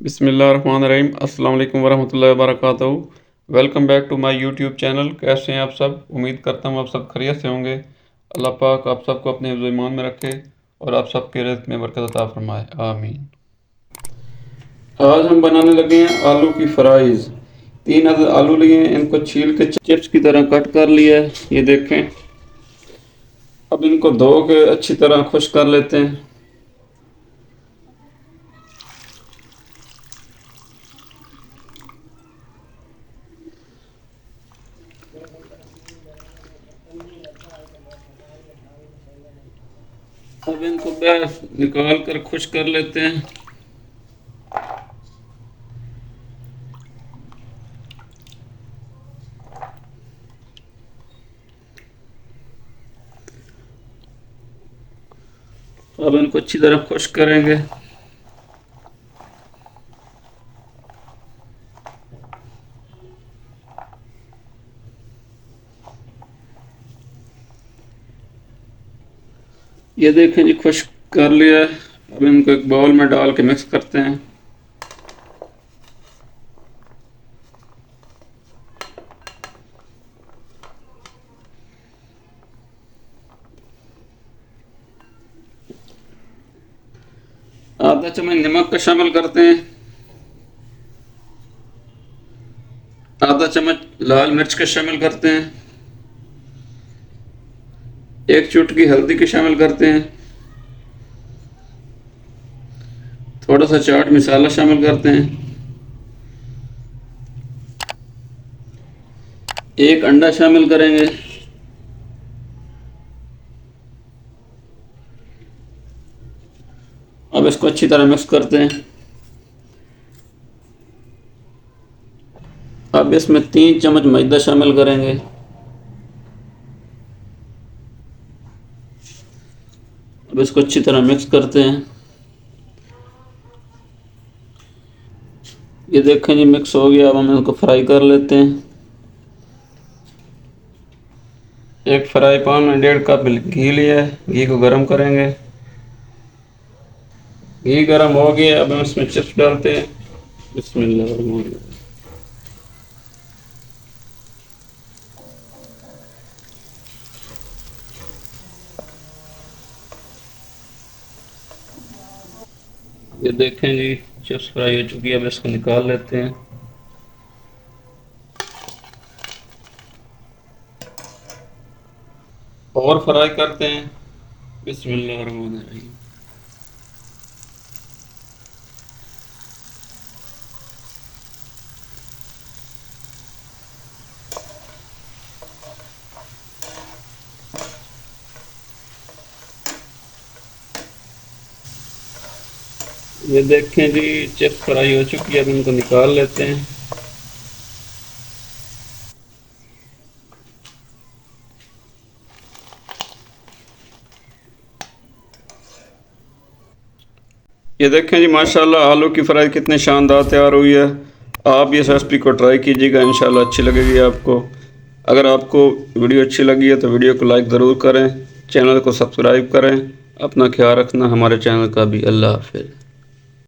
बिस्मिल्लाहिर्रहमानिर्रहीम। अस्सलाम वालेकुम वरहमतुल्लाहि वबरकातुहू। Welcome back to my YouTube channel. कैसे हैं आप सब? उम्मीद करता हूँ आप सब खैरियत से होंगे। अल्लाह पाक आप सबको अपने हिफ्ज़ ईमान में रखे और आप सबके रिज़्क़ में बरकत अता फरमाए, आमीन। आज हम बनाने लगे हैं आलू की फ्राइज़। 3 अदद आलू लिए हैं, इनको छील के चिप्स की तरह कट कर लिया है, ये देखें। अब इनको धो के अच्छी तरह खुश कर लेते हैं। अब इनको निकाल कर खुश कर लेते हैं। अब इनको अच्छी तरह खुश करेंगे। ये देखें जी, खुश कर लिया है। अब इनको एक बाउल में डाल के मिक्स करते हैं। आधा चम्मच नमक का शामिल करते हैं। आधा चम्मच लाल मिर्च का शामिल करते हैं। एक चुटकी हल्दी की शामिल करते हैं। थोड़ा सा चाट मसाला शामिल करते हैं। एक अंडा शामिल करेंगे। अब इसको अच्छी तरह मिक्स करते हैं। अब इसमें 3 चम्मच मैदा शामिल करेंगे। अब इसको अच्छी तरह मिक्स करते हैं। ये देखें जी, मिक्स हो गया। अब हम इसको फ्राई कर लेते हैं। एक फ्राई पैन में 1.5 कप घी लिया है, घी को गर्म करेंगे। घी गर्म हो गया, अब हम इसमें चिप्स डालते हैं। बिस्मिल्लाह। ये देखें जी, चिप्स फ्राई हो चुकी है। अब इसको निकाल लेते हैं। और फ्राई करते हैं। बिस्मिल्लाहिर्रहमानिर्रहीम। ये देखें जी, चिप्स फ्राई हो चुकी है। अब इनको निकाल लेते हैं। ये देखें जी, माशाल्लाह आलू की फ्राई कितनी शानदार तैयार हुई है। आप इस रेसिपी को ट्राई कीजिएगा, इंशाल्लाह अच्छी लगेगी आपको। अगर आपको वीडियो अच्छी लगी है तो वीडियो को लाइक ज़रूर करें, चैनल को सब्सक्राइब करें। अपना ख्याल रखना, हमारे चैनल का भी। अल्लाह हाफ़िज़।